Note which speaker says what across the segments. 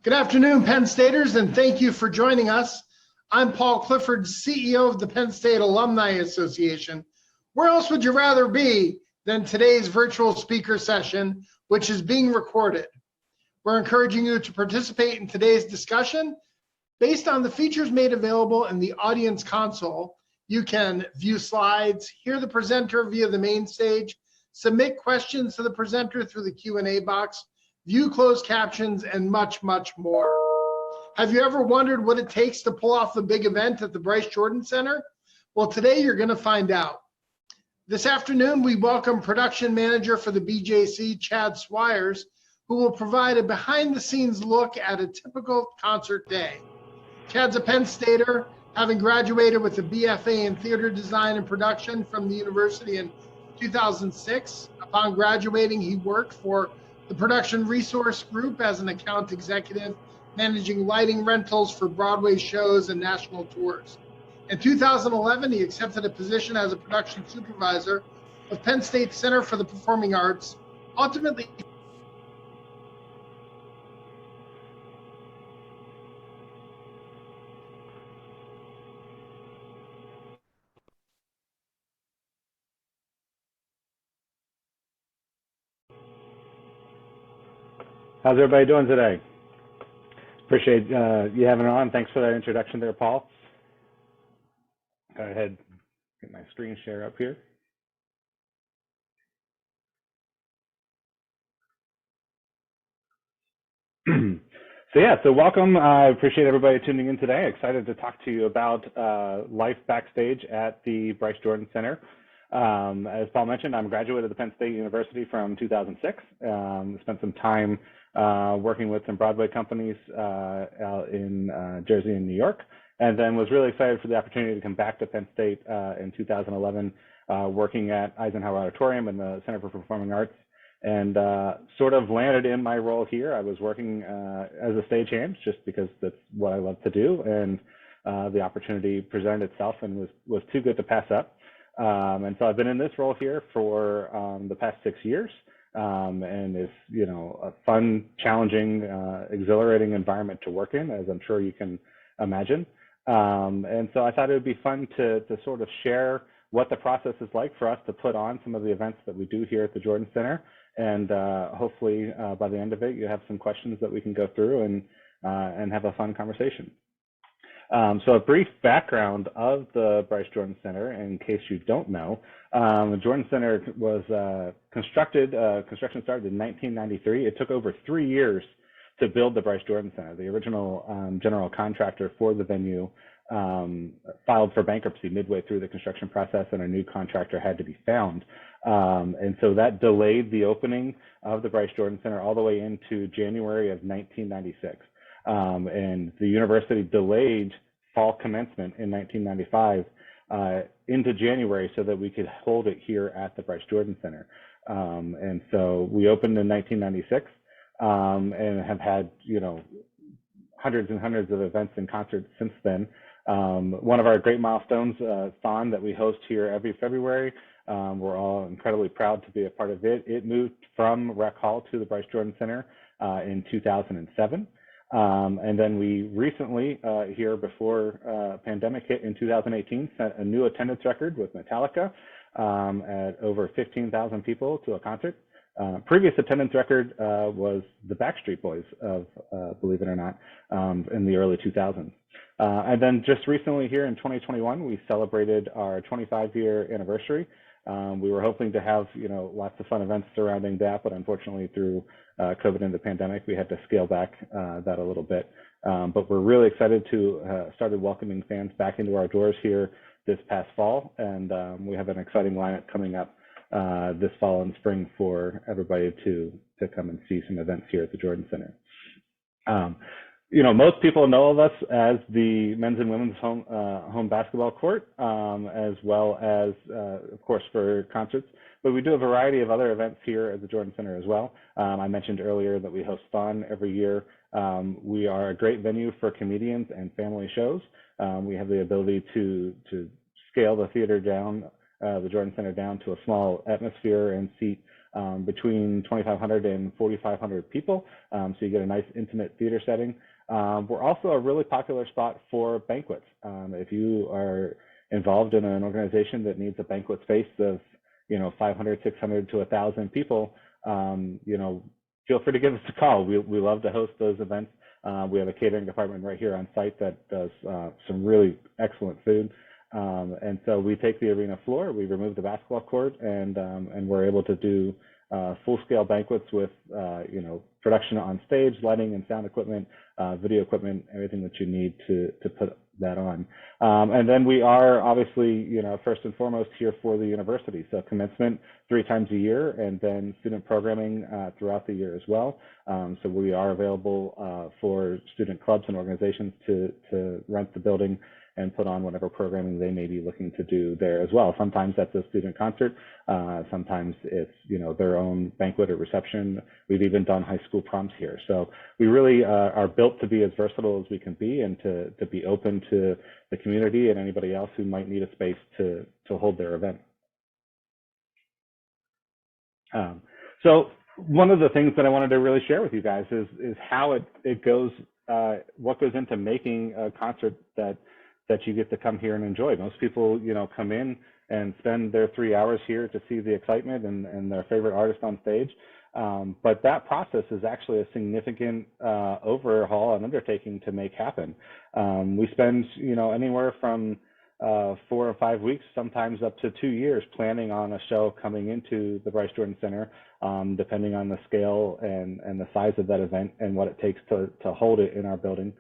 Speaker 1: Good afternoon, Penn Staters, and thank you for joining us. I'm Paul Clifford, CEO of the Penn State Alumni Association. Where else would you rather be than today's virtual speaker session, which is being recorded? We're encouraging you to participate in today's discussion. Based on the features made available in the audience console, you can view slides, hear the presenter via the main stage, submit questions to the presenter through the Q&A box, view closed captions, and much, much more. Have you ever wondered what it takes to pull off the big event at the Bryce Jordan Center? Well, today you're going to find out. This afternoon, we welcome production manager for the BJC, Chad Swires, who will provide a behind-the-scenes look at a typical concert day. Chad's a Penn Stater, having graduated with a BFA in theater design and production from the university in 2006. Upon graduating, he worked for the Production Resource Group as an account executive, managing lighting rentals for Broadway shows and national tours. In 2011, he accepted a position as a production supervisor of Penn State Center for the Performing Arts. Ultimately,
Speaker 2: How's everybody doing today? Appreciate you having on. Thanks for that introduction there, Paul. Go ahead, get my screen share up here. So welcome. I appreciate everybody tuning in today. Excited to talk to you about life backstage at the Bryce Jordan Center. As Paul mentioned, I'm a graduate of the Penn State University from 2006. Spent some time working with some Broadway companies out in Jersey and New York, and then was really excited for the opportunity to come back to Penn State in 2011, working at Eisenhower Auditorium and the Center for Performing Arts, and sort of landed in my role here. I was working as a stagehand just because that's what I love to do, and the opportunity presented itself and was too good to pass up. And so I've been in this role here for the past 6 years. And it's, a fun, challenging, exhilarating environment to work in, as I'm sure you can imagine. And so I thought it would be fun to sort of share what the process is like for us to put on some of the events that we do here at the Jordan Center. And hopefully by the end of it, you have some questions that we can go through and have a fun conversation. So a brief background of the Bryce Jordan Center, in case you don't know. The Jordan Center was construction started in 1993. It took over 3 years to build the Bryce Jordan Center. The original general contractor for the venue filed for bankruptcy midway through the construction process, and a new contractor had to be found. And so that delayed the opening of the Bryce Jordan Center all the way into January of 1996. And the university delayed fall commencement in 1995 into January so that we could hold it here at the Bryce Jordan Center. And so we opened in 1996 and have had, hundreds and hundreds of events and concerts since then. One of our great milestones, Thon, that we host here every February. We're all incredibly proud to be a part of it. It moved from Rec Hall to the Bryce Jordan Center in 2007. And then we recently, here before pandemic hit in 2018, set a new attendance record with Metallica at over 15,000 people to a concert. Previous attendance record was the Backstreet Boys of, believe it or not, in the early 2000s. And then just recently here in 2021, we celebrated our 25-year anniversary. We were hoping to have, lots of fun events surrounding that, but unfortunately through COVID and the pandemic, we had to scale back that a little bit. But we're really excited to started welcoming fans back into our doors here this past fall, and we have an exciting lineup coming up this fall and spring for everybody to come and see some events here at the Jordan Center. Most people know of us as the men's and women's home basketball court, as well as, of course, for concerts. But we do a variety of other events here at the Jordan Center as well. I mentioned earlier that we host Thon every year. We are a great venue for comedians and family shows. We have the ability to scale the theater down, the Jordan Center down to a small atmosphere and seat between 2,500 and 4,500 people. So you get a nice intimate theater setting. We're also a really popular spot for banquets. If you are involved in an organization that needs a banquet space of 500, 600 to 1,000 people, feel free to give us a call. We love to host those events. We have a catering department right here on site that does some really excellent food. And so we take the arena floor, we remove the basketball court, and we're able to do full-scale banquets with production on stage, lighting and sound equipment, video equipment, everything that you need to put that on. And then we are obviously, first and foremost here for the university. So commencement 3 times a year, and then student programming throughout the year as well. So we are available for student clubs and organizations to rent the building and put on whatever programming they may be looking to do there as well. Sometimes that's a student concert. Sometimes it's, their own banquet or reception. We've even done high school proms here. So we really are built to be as versatile as we can be, and to be open to the community and anybody else who might need a space to hold their event. So one of the things that I wanted to really share with you guys is how it goes, what goes into making a concert that you get to come here and enjoy. Most people, come in and spend their 3 hours here to see the excitement and their favorite artist on stage. But that process is actually a significant overhaul and undertaking to make happen. We spend, anywhere from 4 or 5 weeks, sometimes up to 2 years, planning on a show coming into the Bryce Jordan Center, depending on the scale and the size of that event and what it takes to hold it in our building.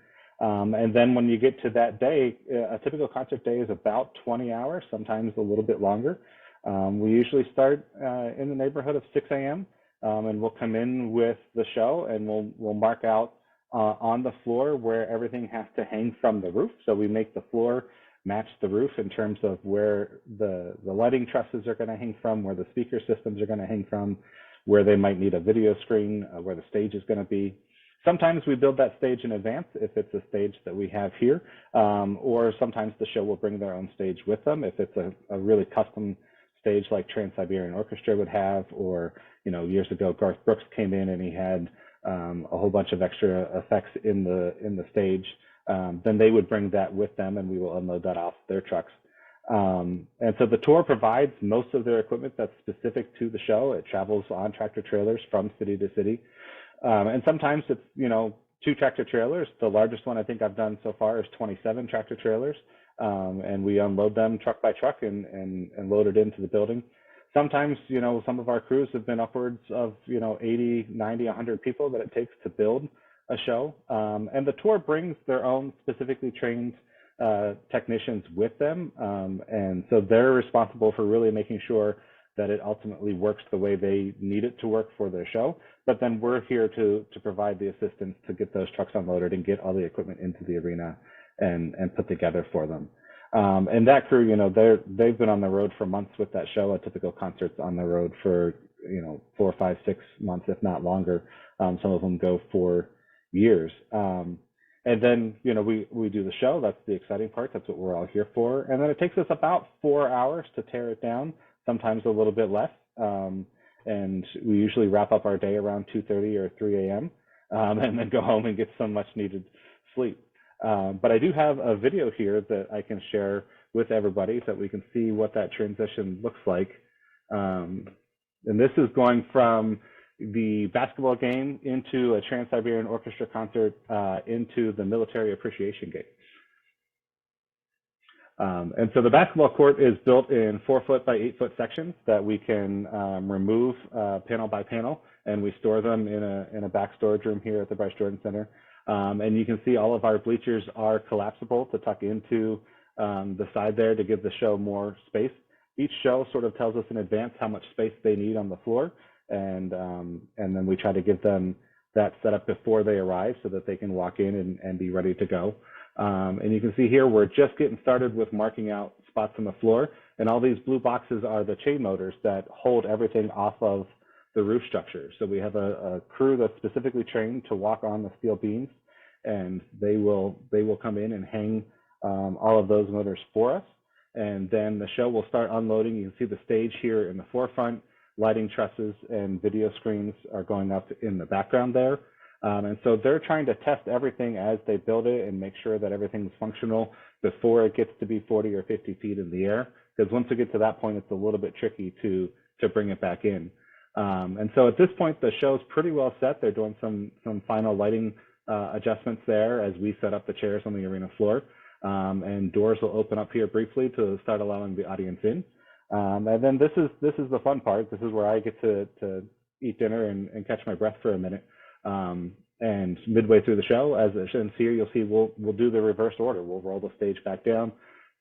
Speaker 2: And then when you get to that day, a typical concert day is about 20 hours, sometimes a little bit longer. We usually start in the neighborhood of 6 a.m. And we'll come in with the show, and we'll mark out on the floor where everything has to hang from the roof. So we make the floor match the roof in terms of where the lighting trusses are going to hang from, where the speaker systems are going to hang from, where they might need a video screen, where the stage is going to be. Sometimes we build that stage in advance if it's a stage that we have here, or sometimes the show will bring their own stage with them if it's a really custom stage like Trans-Siberian Orchestra would have, or years ago Garth Brooks came in and he had a whole bunch of extra effects in the stage. Then they would bring that with them, and we will unload that off their trucks. And so the tour provides most of their equipment that's specific to the show. It travels on tractor trailers from city to city. And sometimes it's, 2 tractor trailers. The largest one I think I've done so far is 27 tractor trailers. And we unload them truck by truck and load it into the building. Sometimes, some of our crews have been upwards of, 80, 90, 100 people that it takes to build a show. And the tour brings their own specifically trained technicians with them. And so they're responsible for really making sure that it ultimately works the way they need it to work for their show. But then we're here to provide the assistance to get those trucks unloaded and get all the equipment into the arena and put together for them. And that crew, they've been on the road for months with that show. A typical concert's on the road for, 4, 5, 6 months, if not longer. Some of them go for years. And then, we do the show. That's the exciting part. That's what we're all here for. And then it takes us about 4 hours to tear it down, sometimes a little bit less. And we usually wrap up our day around 2:30 or 3 a.m. And then go home and get some much needed sleep. But I do have a video here that I can share with everybody so that we can see what that transition looks like. And this is going from the basketball game into a Trans-Siberian Orchestra concert into the military appreciation game. And so the basketball court is built in 4-foot by 8-foot sections that we can remove panel by panel, and we store them in a back storage room here at the Bryce Jordan Center. And you can see all of our bleachers are collapsible to tuck into the side there to give the show more space. Each show sort of tells us in advance how much space they need on the floor, and then we try to give them that set up before they arrive so that they can walk in and be ready to go. And you can see here, we're just getting started with marking out spots on the floor. And all these blue boxes are the chain motors that hold everything off of the roof structure. So we have a crew that's specifically trained to walk on the steel beams, and they will come in and hang all of those motors for us. And then the show will start unloading. You can see the stage here in the forefront lighting trusses and video screens are going up in the background there. And so they're trying to test everything as they build it and make sure that everything's functional before it gets to be 40 or 50 feet in the air. Because once we get to that point, it's a little bit tricky to bring it back in. And so at this point, the show's pretty well set. They're doing some final lighting adjustments there as we set up the chairs on the arena floor. And doors will open up here briefly to start allowing the audience in. And then this is the fun part. This is where I get to eat dinner and catch my breath for a minute. And midway through the show, as it shows here, you'll see we'll do the reverse order. We'll roll the stage back down,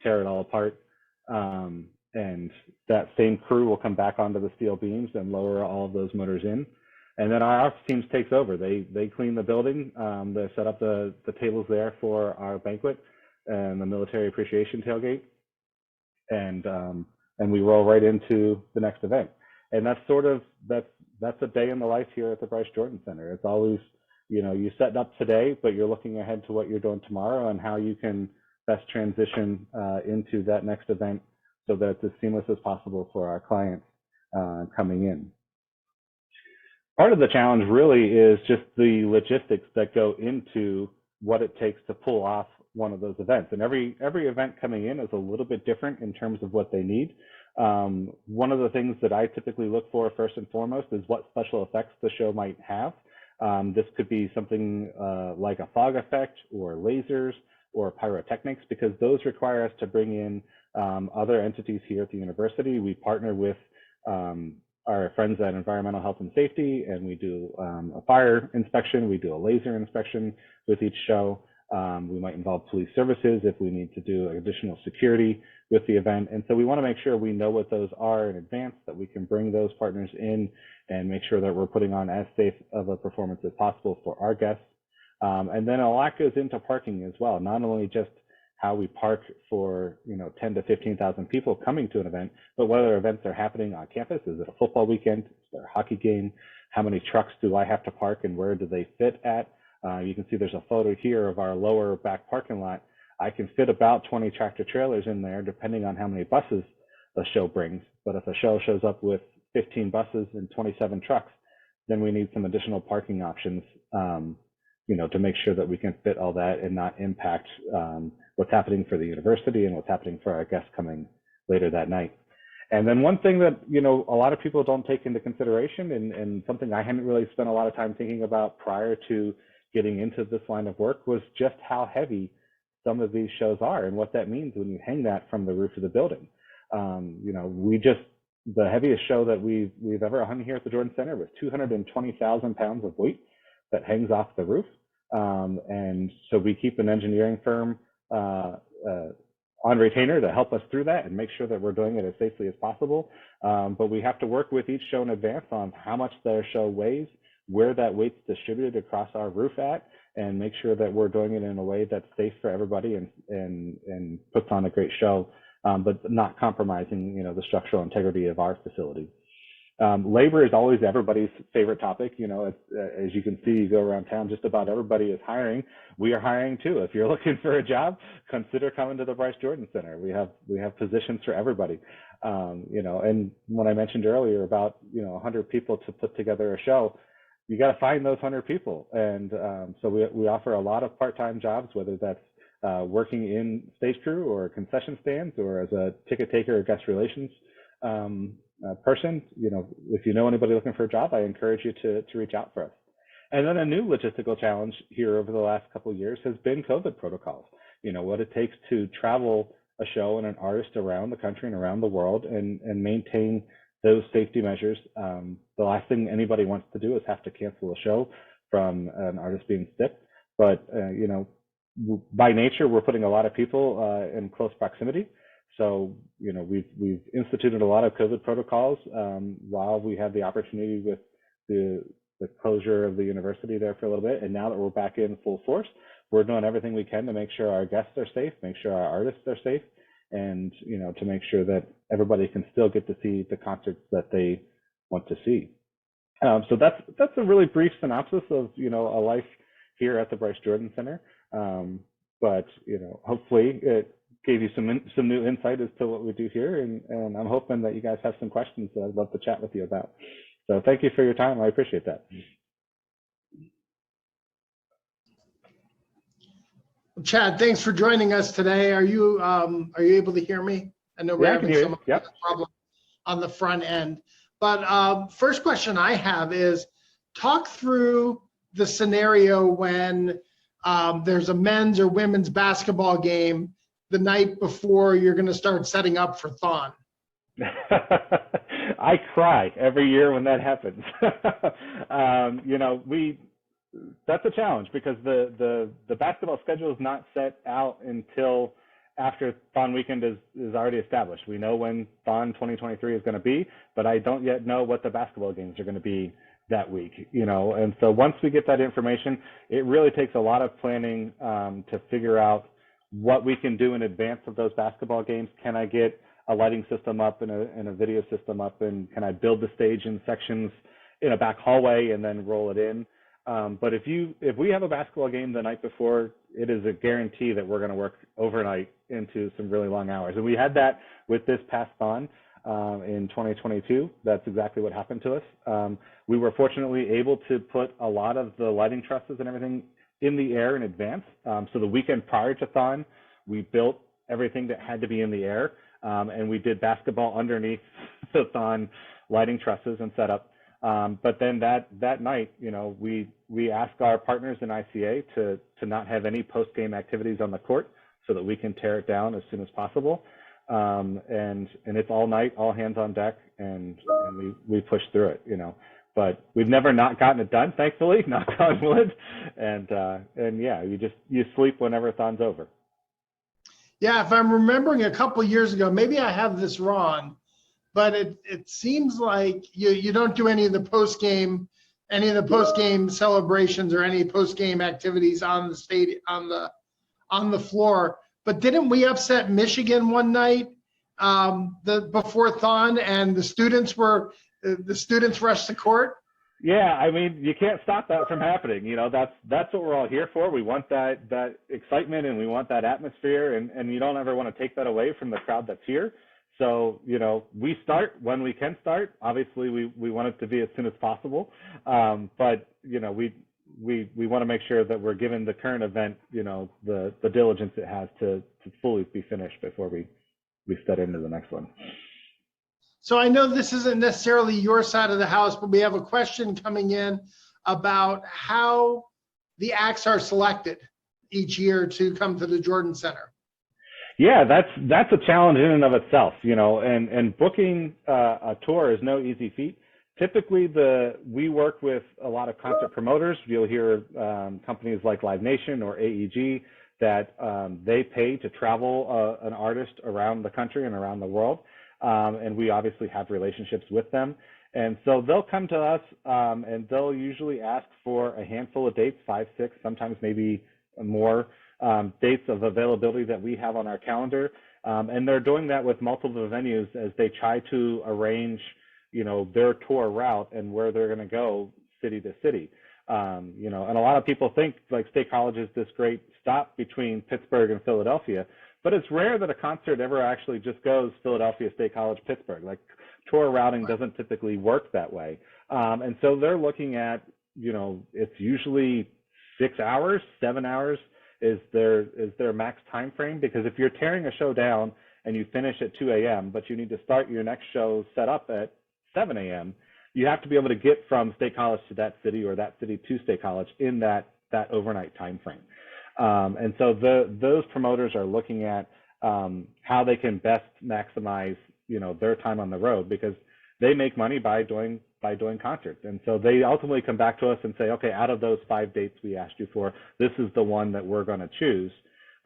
Speaker 2: tear it all apart, and that same crew will come back onto the steel beams and lower all of those motors in. And then our ops teams takes over. They clean the building. They set up the tables there for our banquet and the military appreciation tailgate, and we roll right into the next event. And that's a day in the life here at the Bryce Jordan Center. It's always, you set up today, but you're looking ahead to what you're doing tomorrow and how you can best transition into that next event so that it's as seamless as possible for our clients coming in. Part of the challenge really is just the logistics that go into what it takes to pull off one of those events. And every event coming in is a little bit different in terms of what they need. One of the things that I typically look for first and foremost is what special effects the show might have. This could be something like a fog effect or lasers or pyrotechnics, because those require us to bring in other entities here at the university. We partner with our friends at Environmental Health and Safety, and we do a fire inspection, we do a laser inspection with each show. We might involve police services if we need to do additional security with the event. And so we want to make sure we know what those are in advance, that we can bring those partners in and make sure that we're putting on as safe of a performance as possible for our guests. And then a lot goes into parking as well, not only just how we park for 10 to 15,000 people coming to an event, but whether events are happening on campus. Is it a football weekend? Is there a hockey game? How many trucks do I have to park and where do they fit at? You can see there's a photo here of our lower back parking lot. I can fit about 20 tractor trailers in there, depending on how many buses the show brings. But if a show shows up with 15 buses and 27 trucks, then we need some additional parking options, to make sure that we can fit all that and not impact what's happening for the university and what's happening for our guests coming later that night. And then one thing that, a lot of people don't take into consideration, and something I hadn't really spent a lot of time thinking about prior to getting into this line of work, was just how heavy some of these shows are and what that means when you hang that from the roof of the building. The heaviest show that we've ever hung here at the Jordan Center was 220,000 pounds of weight that hangs off the roof. And so we keep an engineering firm on retainer to help us through that and make sure that we're doing it as safely as possible. But we have to work with each show in advance on how much their show weighs, where that weight's distributed across our roof at, and make sure that we're doing it in a way that's safe for everybody and puts on a great show, but not compromising, the structural integrity of our facility. Labor is always everybody's favorite topic. As you can see, you go around town, just about everybody is hiring. We are hiring too. If you're looking for a job, consider coming to the Bryce Jordan Center. We have positions for everybody. And when I mentioned earlier about 100 people to put together a show, you got to find those 100 people. And so we offer a lot of part-time jobs, whether that's working in stage crew or concession stands or as a ticket taker or guest relations person. If you know anybody looking for a job, I encourage you to reach out for us. And then a new logistical challenge here over the last couple of years has been COVID protocols. What it takes to travel a show and an artist around the country and around the world and maintain those safety measures. The last thing anybody wants to do is have to cancel a show from an artist being sick. But by nature, we're putting a lot of people in close proximity. So, we've instituted a lot of COVID protocols while we had the opportunity with the closure of the university there for a little bit. And now that we're back in full force, we're doing everything we can to make sure our guests are safe, make sure our artists are safe, and, to make sure that everybody can still get to see the concerts that they want to see. So that's a really brief synopsis of, a life here at the Bryce Jordan Center. But, hopefully it gave you some new insight as to what we do here, and I'm hoping that you guys have some questions that I'd love to chat with you about. So thank you for your time. I appreciate that.
Speaker 1: Chad, thanks for joining us today. Are you able to hear me? I know we're having some problem on the front end. But first question I have is, talk through the scenario when there's a men's or women's basketball game the night before you're going to start setting up for Thon.
Speaker 2: I cry every year when that happens. That's a challenge because the basketball schedule is not set out until after Thon weekend is already established. We know when Thon 2023 is going to be, but I don't yet know what the basketball games are going to be that week, and so once we get that information, it really takes a lot of planning to figure out what we can do in advance of those basketball games. Can I get a lighting system up and a video system up, and can I build the stage in sections in a back hallway and then roll it in? But if we have a basketball game the night before, it is a guarantee that we're going to work overnight into some really long hours. And we had that with this past Thon in 2022. That's exactly what happened to us. We were fortunately able to put a lot of the lighting trusses and everything in the air in advance. So the weekend prior to Thon, we built everything that had to be in the air, and we did basketball underneath the Thon lighting trusses and setup. But then that night, we asked our partners in ICA to not have any post-game activities on the court so that we can tear it down as soon as possible. And it's all night, all hands on deck, and we push through it, But we've never not gotten it done, thankfully, knock on wood. And yeah, you sleep whenever Thon's over.
Speaker 1: Yeah, if I'm remembering a couple years ago, maybe I have this wrong, but it seems like you don't do any of the post game celebrations or any post game activities on the stadium on the floor. But didn't we upset Michigan one night before Thon, and the students rushed the court?
Speaker 2: Yeah, I mean, you can't stop that from happening. That's what we're all here for. We want that excitement, and we want that atmosphere, and you don't ever want to take that away from the crowd that's here. So, we start when we can start. Obviously, we want it to be as soon as possible. But, we want to make sure that we're giving the current event, the diligence it has to fully be finished before we step into the next one.
Speaker 1: So I know this isn't necessarily your side of the house, but we have a question coming in about how the acts are selected each year to come to the Jordan Center.
Speaker 2: Yeah, that's a challenge in and of itself, and booking a tour is no easy feat. Typically, we work with a lot of concert promoters. You'll hear companies like Live Nation or AEG that they pay to travel an artist around the country and around the world. And we obviously have relationships with them. And so they'll come to us and they'll usually ask for a handful of dates, 5, 6, sometimes maybe more dates of availability that we have on our calendar. And they're doing that with multiple venues as they try to arrange, their tour route and where they're going to go city to city. And a lot of people think like State College is this great stop between Pittsburgh and Philadelphia, but it's rare that a concert ever actually just goes Philadelphia, State College, Pittsburgh. Like tour routing doesn't typically work that way. And so they're looking at, it's usually 6 hours, 7 hours is their max time frame, because if you're tearing a show down and you finish at 2 a.m., but you need to start your next show set up at 7 a.m., you have to be able to get from State College to that city or that city to State College in that overnight time frame. And so those promoters are looking at how they can best maximize, their time on the road, because they make money by doing concerts. And so they ultimately come back to us and say, okay, out of those 5 dates we asked you for, this is the one that we're going to choose.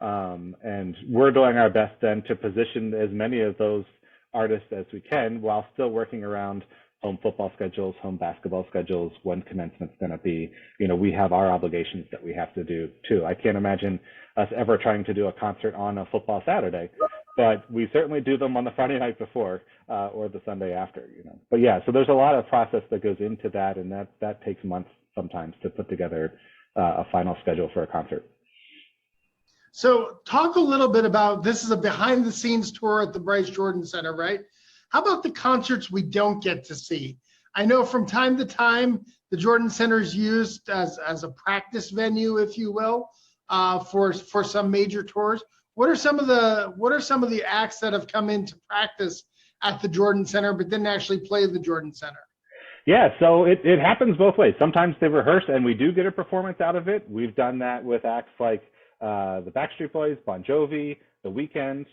Speaker 2: And we're doing our best then to position as many of those artists as we can while still working around home football schedules, home basketball schedules, when commencement's going to be. We have our obligations that we have to do too. I can't imagine us ever trying to do a concert on a football Saturday, but we certainly do them on the Friday night before or the Sunday after. But yeah, so there's a lot of process that goes into that, and that takes months sometimes to put together a final schedule for a concert.
Speaker 1: So talk a little bit about, this is a behind the scenes tour at the Bryce Jordan Center, right? How about the concerts we don't get to see? I know from time to time, the Jordan Center is used as a practice venue, if you will, for some major tours. What are some of the acts that have come in to practice at the Jordan Center, but didn't actually play the Jordan Center?
Speaker 2: Yeah, so it happens both ways. Sometimes they rehearse and we do get a performance out of it. We've done that with acts like the Backstreet Boys, Bon Jovi, The Weeknd.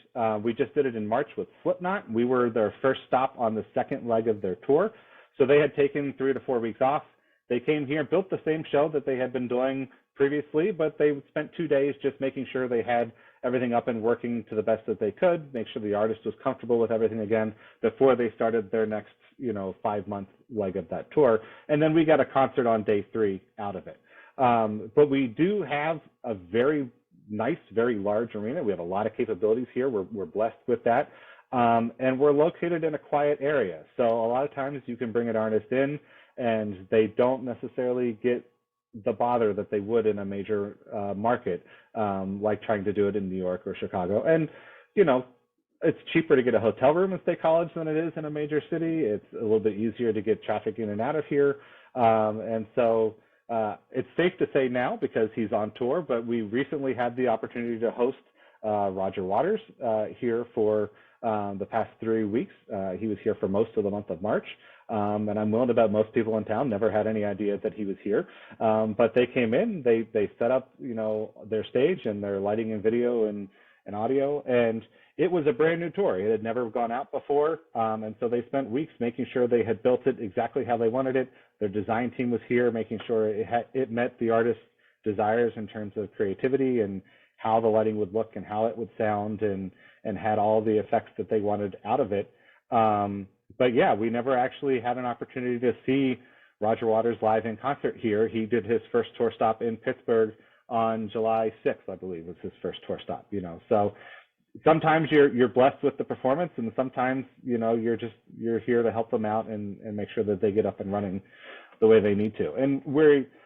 Speaker 2: We just did it in March with Slipknot. We were their first stop on the second leg of their tour. So they had taken 3 to 4 weeks off. They came here, built the same show that they had been doing previously, but they spent 2 days just making sure they had everything up and working to the best that they could, make sure the artist was comfortable with everything again before they started their next, 5-month leg of that tour. And then we got a concert on day 3 out of it. But we do have a very nice, very large arena. We have a lot of capabilities here. We're blessed with that. And we're located in a quiet area. So a lot of times you can bring an artist in and they don't necessarily get the bother that they would in a major market, like trying to do it in New York or Chicago. And, it's cheaper to get a hotel room in State College than it is in a major city. It's a little bit easier to get traffic in and out of here. And so it's safe to say now because he's on tour, but we recently had the opportunity to host Roger Waters here for the past 3 weeks. He was here for most of the month of March. And I'm willing to bet most people in town never had any idea that he was here. But they came in, they set up, their stage and their lighting and video and audio. And it was a brand new tour. It had never gone out before. And so they spent weeks making sure they had built it exactly how they wanted it. Their design team was here, making sure it met the artist's desires in terms of creativity and how the lighting would look and how it would sound and had all the effects that they wanted out of it. But yeah, we never actually had an opportunity to see Roger Waters live in concert here. He did his first tour stop in Pittsburgh on July 6th, I believe was his first tour stop, So sometimes you're blessed with the performance and sometimes, you're here to help them out and make sure that they get up and running the way they need to. And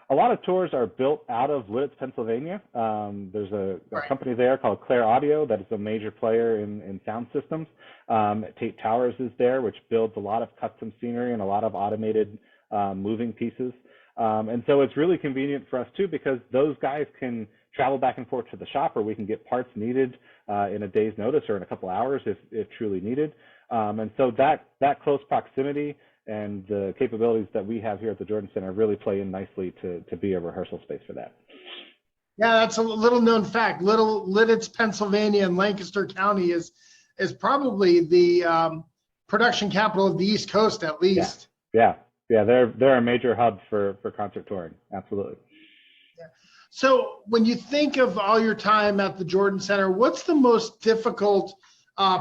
Speaker 2: a lot of tours are built out of Lidditz, Pennsylvania. There's a company there called Claire Audio that is a major player in sound systems. Tate Towers is there, which builds a lot of custom scenery and a lot of automated moving pieces. And so it's really convenient for us too, because those guys can travel back and forth to the shop, or we can get parts needed in a day's notice or in a couple hours if truly needed. And so that close proximity and the capabilities that we have here at the Jordan Center really play in nicely to be a rehearsal space for that.
Speaker 1: Yeah, that's a little known fact. Lidditz, Pennsylvania and Lancaster County is probably the production capital of the East Coast, at least.
Speaker 2: Yeah. They're a major hub for concert touring. Absolutely.
Speaker 1: Yeah. So when you think of all your time at the Jordan Center, what's the most difficult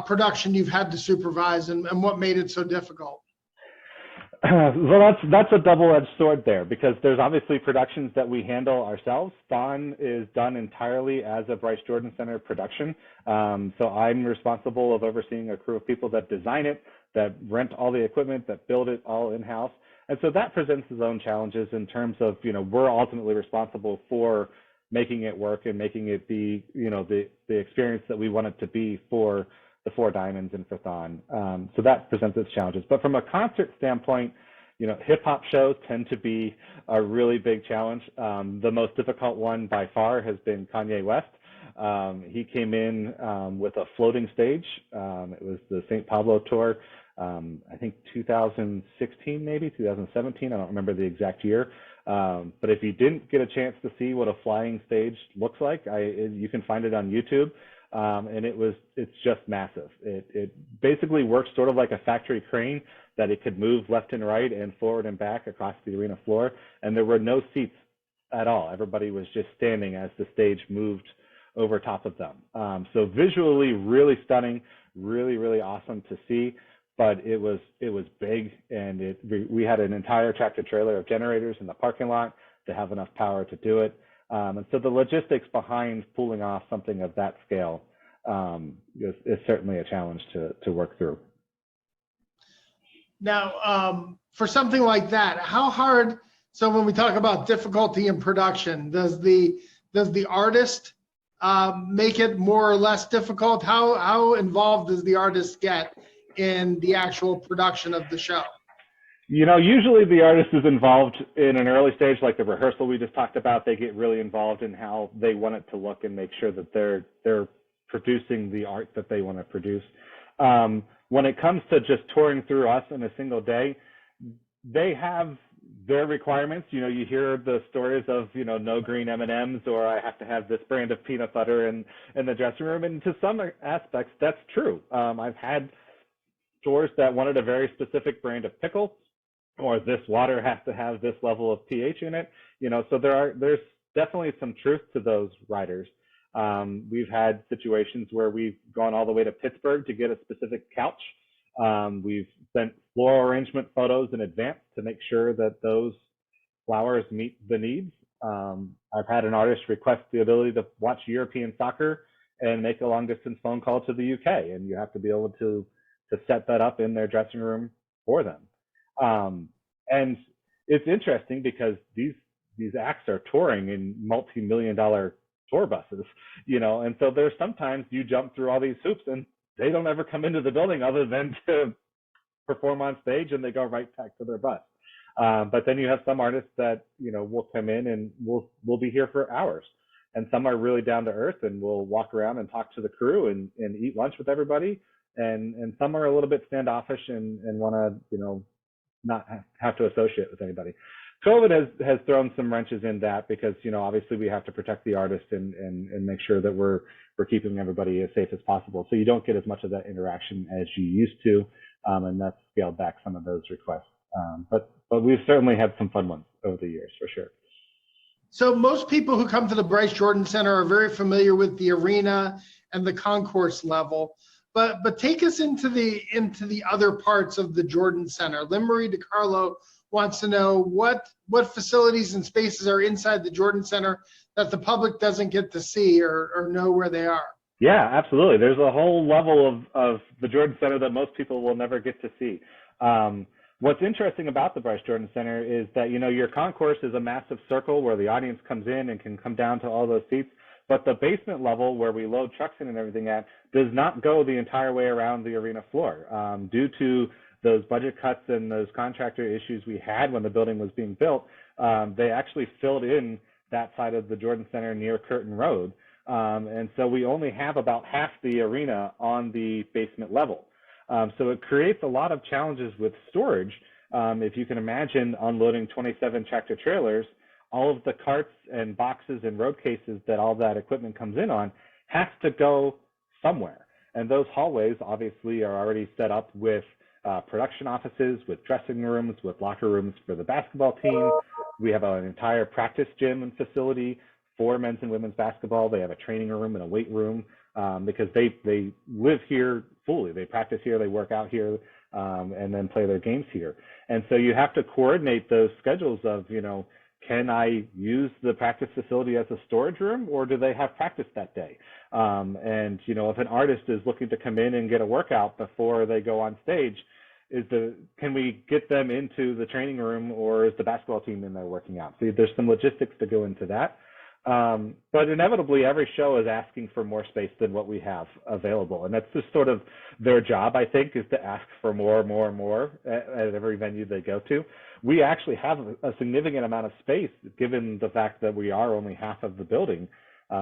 Speaker 1: production you've had to supervise and what made it so difficult?
Speaker 2: Well, that's a double-edged sword there, because there's obviously productions that we handle ourselves. Thon is done entirely as a Bryce Jordan Center production. So I'm responsible of overseeing a crew of people that design it, that rent all the equipment, that build it all in-house. And so that presents its own challenges in terms of, we're ultimately responsible for making it work and making it the experience that we want it to be for the Four Diamonds and for Thon. So that presents its challenges. But from a concert standpoint, hip hop shows tend to be a really big challenge. The most difficult one by far has been Kanye West. He came in with a floating stage. It was the St. Pablo tour, I think 2016, maybe 2017. I don't remember the exact year. But if you didn't get a chance to see what a flying stage looks like, you can find it on YouTube. And it's just massive. It basically works sort of like a factory crane, that it could move left and right and forward and back across the arena floor. And there were no seats at all. Everybody was just standing as the stage moved over top of them. So visually really stunning, really, really awesome to see. But it was big, and we had an entire tractor trailer of generators in the parking lot to have enough power to do it. And so the logistics behind pulling off something of that scale is certainly a challenge to work through.
Speaker 1: Now, for something like that, how hard, so when we talk about difficulty in production, does the artist make it more or less difficult? How involved does the artist get in the actual production of the show?
Speaker 2: Usually the artist is involved in an early stage, like the rehearsal we just talked about. They get really involved in how they want it to look and make sure that they're producing the art that they want to produce. When it comes to just touring through us in a single day, they have their requirements. You hear the stories of, no green M&Ms, or I have to have this brand of peanut butter in the dressing room. And to some aspects, that's true. I've had tours that wanted a very specific brand of pickle, or this water has to have this level of pH in it. So there's definitely some truth to those writers. We've had situations where we've gone all the way to Pittsburgh to get a specific couch. We've sent floral arrangement photos in advance to make sure that those flowers meet the needs. I've had an artist request the ability to watch European soccer and make a long distance phone call to the UK, and you have to be able to set that up in their dressing room for them. And it's interesting because these acts are touring in multi-million-dollar tour buses, and so there's sometimes you jump through all these hoops and they don't ever come into the building other than to perform on stage, and they go right back to their bus. But then you have some artists that, will come in and we'll be here for hours. And some are really down to earth and will walk around and talk to the crew and eat lunch with everybody. And some are a little bit standoffish and want to, not have to associate with anybody. COVID has thrown some wrenches in that because, obviously we have to protect the artist and make sure that we're keeping everybody as safe as possible. So you don't get as much of that interaction as you used to, and that's scaled back some of those requests. But we've certainly had some fun ones over the years, for sure.
Speaker 1: So most people who come to the Bryce Jordan Center are very familiar with the arena and the concourse level. But take us into the other parts of the Jordan Center. Lynn Marie DiCarlo wants to know what facilities and spaces are inside the Jordan Center that the public doesn't get to see or know where they are.
Speaker 2: Yeah, absolutely. There's a whole level of the Jordan Center that most people will never get to see. What's interesting about the Bryce Jordan Center is that, your concourse is a massive circle where the audience comes in and can come down to all those seats. But the basement level where we load trucks in and everything at does not go the entire way around the arena floor. Due to those budget cuts and those contractor issues we had when the building was being built, they actually filled in that side of the Jordan Center near Curtin Road. And so we only have about half the arena on the basement level. So it creates a lot of challenges with storage. If you can imagine unloading 27 tractor trailers, all of the carts and boxes and road cases that all that equipment comes in on has to go somewhere. And those hallways obviously are already set up with production offices, with dressing rooms, with locker rooms for the basketball team. We have an entire practice gym and facility for men's and women's basketball. They have a training room and a weight room because they live here fully. They practice here, they work out here, and then play their games here. And so you have to coordinate those schedules of, can I use the practice facility as a storage room, or do they have practice that day? And, if an artist is looking to come in and get a workout before they go on stage, can we get them into the training room, or is the basketball team in there working out? So there's some logistics to go into that. But inevitably, every show is asking for more space than what we have available. And that's just sort of their job, I think, is to ask for more at every venue they go to. We actually have a significant amount of space, given the fact that we are only half of the building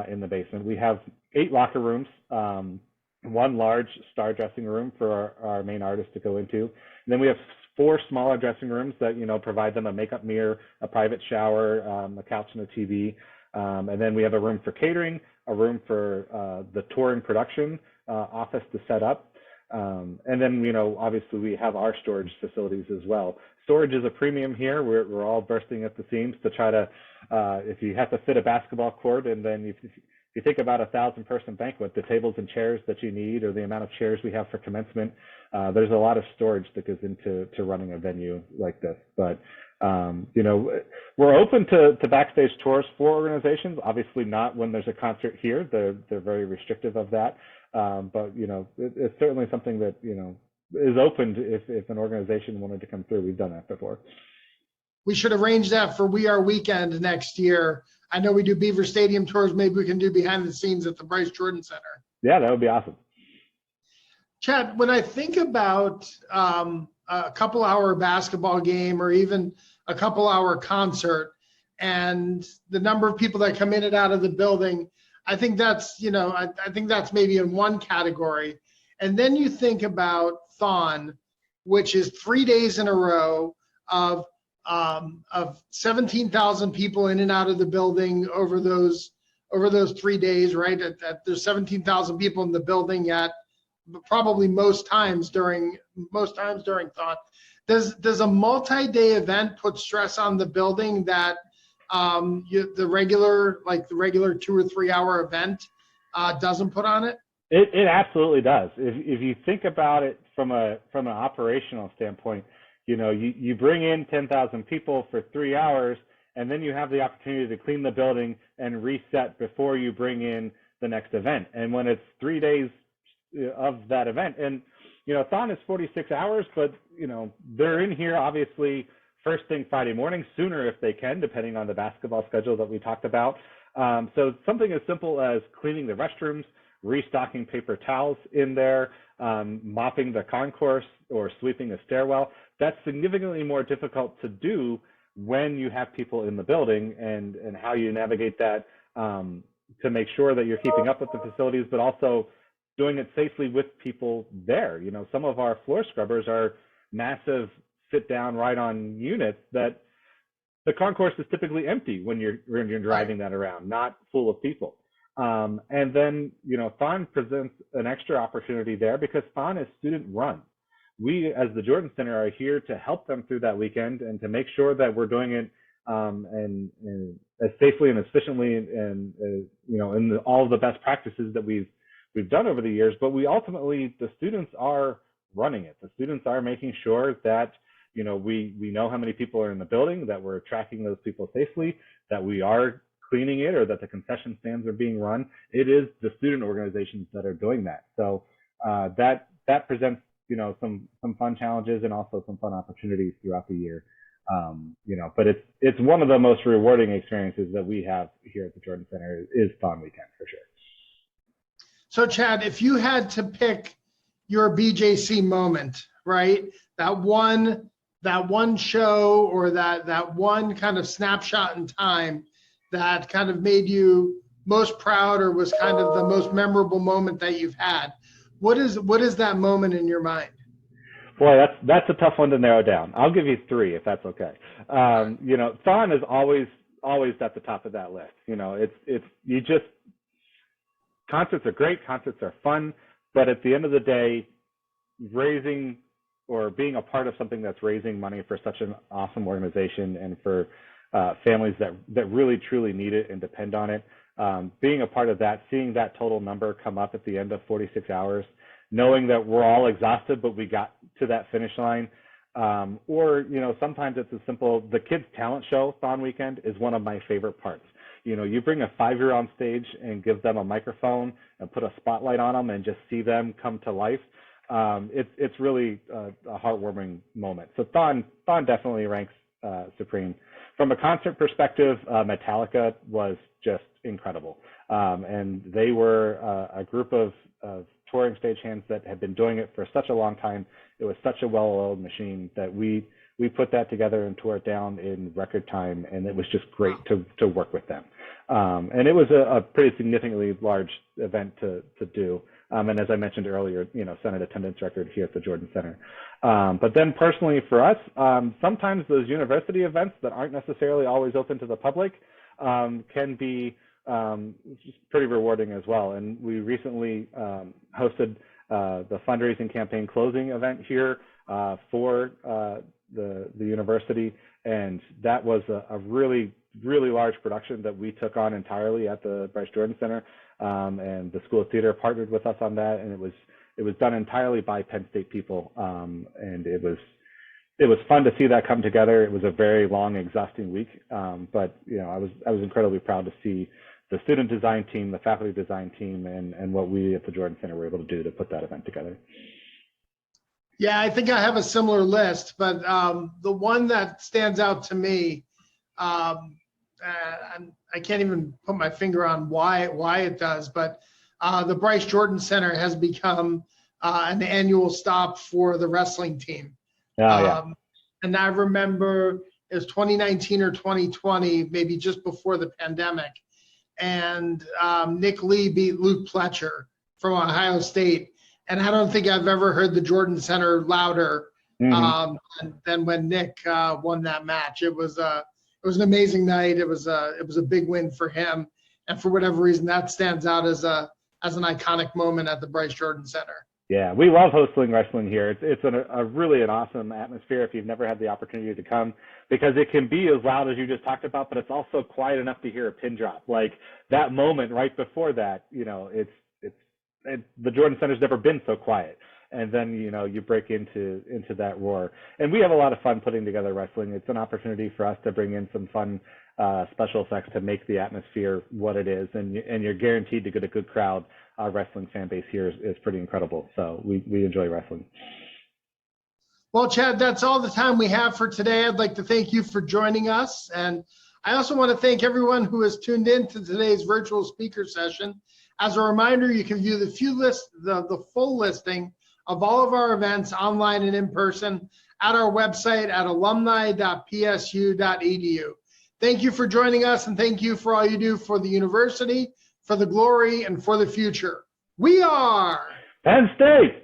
Speaker 2: in the basement. We have 8 locker rooms, one large star dressing room for our main artists to go into. And then we have 4 smaller dressing rooms that, provide them a makeup mirror, a private shower, a couch and a TV. And then we have a room for catering, a room for the touring production office to set up. And then, obviously we have our storage facilities as well. Storage is a premium here. We're all bursting at the seams to try to, if you have to fit a basketball court, and then if you think about a 1,000-person banquet, the tables and chairs that you need, or the amount of chairs we have for commencement, there's a lot of storage that goes into running a venue like this. But we're open to backstage tours for organizations. Obviously not when there's a concert here. They're very restrictive of that. But it's certainly something that is open to if an organization wanted to come through. We've done that before.
Speaker 1: we should arrange that for We Are Weekend next year. I know we do Beaver Stadium tours. Maybe we can do behind the scenes at the Bryce Jordan Center.
Speaker 2: Yeah, that would be awesome.
Speaker 1: Chad, when I think about a couple-hour basketball game or even a couple-hour concert and the number of people that come in and out of the building, I think that's, I think that's maybe in one category. And then you think about Thon, which is 3 days in a row of 17,000 people in and out of the building over those 3 days, right? There's 17,000 people in the building at probably most times during Thon. Does a multi-day event put stress on the building that the regular 2 or 3 hour event doesn't put on it?
Speaker 2: It absolutely does. If you think about it from an operational standpoint, you bring in 10,000 people for 3 hours, and then you have the opportunity to clean the building and reset before you bring in the next event. And when it's 3 days of that event, and Thon is 46 hours, but they're in here obviously first thing Friday morning, sooner if they can, depending on the basketball schedule that we talked about. So something as simple as cleaning the restrooms, restocking paper towels in there, mopping the concourse or sweeping a stairwell, that's significantly more difficult to do when you have people in the building, and how you navigate that to make sure that you're keeping up with the facilities, but also doing it safely with people there. Some of our floor scrubbers are massive sit down right on units that the concourse is typically empty when you're driving that around, not full of people. And then, Thon presents an extra opportunity there because Thon is student run. We, as the Jordan Center, are here to help them through that weekend and to make sure that we're doing it and as safely and efficiently and in all of the best practices that we've done over the years. But the students are running it. The students are making sure that we know how many people are in the building, that we're tracking those people safely, that we are cleaning it, or that the concession stands are being run. It is the student organizations that are doing that. So that presents some fun challenges and also some fun opportunities throughout the year. But it's one of the most rewarding experiences that we have here at the Jordan Center is Thon Weekend for sure.
Speaker 1: So Chad, if you had to pick your BJC moment, right? That one show or that one kind of snapshot in time that kind of made you most proud or was kind of the most memorable moment that you've had. What is that moment in your mind?
Speaker 2: Boy, that's a tough one to narrow down. I'll give you 3 if that's okay. Thon is always at the top of that list. Concerts are great, concerts are fun, but at the end of the day, raising or being a part of something that's raising money for such an awesome organization and for families that really truly need it and depend on it, being a part of that, seeing that total number come up at the end of 46 hours, knowing that we're all exhausted, but we got to that finish line. Or sometimes it's as simple, the kids' talent show, Thon Weekend, is one of my favorite parts. You bring a 5-year on stage and give them a microphone and put a spotlight on them and just see them come to life. It's really a heartwarming moment. So Thon definitely ranks supreme. From a concert perspective, Metallica was just incredible. And they were a group of touring stagehands that had been doing it for such a long time. It was such a well-oiled machine that we put that together and tore it down in record time, and it was just great to work with them. And it was a pretty significantly large event to do. And as I mentioned earlier, set an attendance record here at the Jordan Center. But then personally for us, sometimes those university events that aren't necessarily always open to the public can be just pretty rewarding as well. And we recently hosted the fundraising campaign closing event here for the university, and that was a really large production that we took on entirely at the Bryce Jordan Center, and the School of Theater partnered with us on that, and it was done entirely by Penn State people, and it was fun to see that come together. It was a very long, exhausting week, but I was incredibly proud to see the student design team, the faculty design team, and what we at the Jordan Center were able to do to put that event together.
Speaker 1: Yeah, I think I have a similar list, but the one that stands out to me, I can't even put my finger on why it does, but the Bryce Jordan Center has become an annual stop for the wrestling team.
Speaker 2: Oh, yeah.
Speaker 1: And I remember it was 2019 or 2020, maybe just before the pandemic, and Nick Lee beat Luke Pletcher from Ohio State. And I don't think I've ever heard the Jordan Center louder than when Nick won that match. It was an amazing night. It was a big win for him, and for whatever reason, that stands out as an iconic moment at the Bryce Jordan Center.
Speaker 2: Yeah, we love hosting wrestling here. It's really an awesome atmosphere if you've never had the opportunity to come, because it can be as loud as you just talked about, but it's also quiet enough to hear a pin drop. Like that moment right before that, the Jordan Center's never been so quiet. And then, you break into that roar. And we have a lot of fun putting together wrestling. It's an opportunity for us to bring in some fun special effects to make the atmosphere what it is. And you're guaranteed to get a good crowd. Our wrestling fan base here is pretty incredible. So we enjoy wrestling.
Speaker 1: Well, Chad, that's all the time we have for today. I'd like to thank you for joining us. And I also want to thank everyone who has tuned in to today's virtual speaker session. As a reminder, you can view the full listing of all of our events online and in person at our website at alumni.psu.edu. Thank you for joining us, and thank you for all you do for the university, for the glory, and for the future. We are
Speaker 2: Penn State.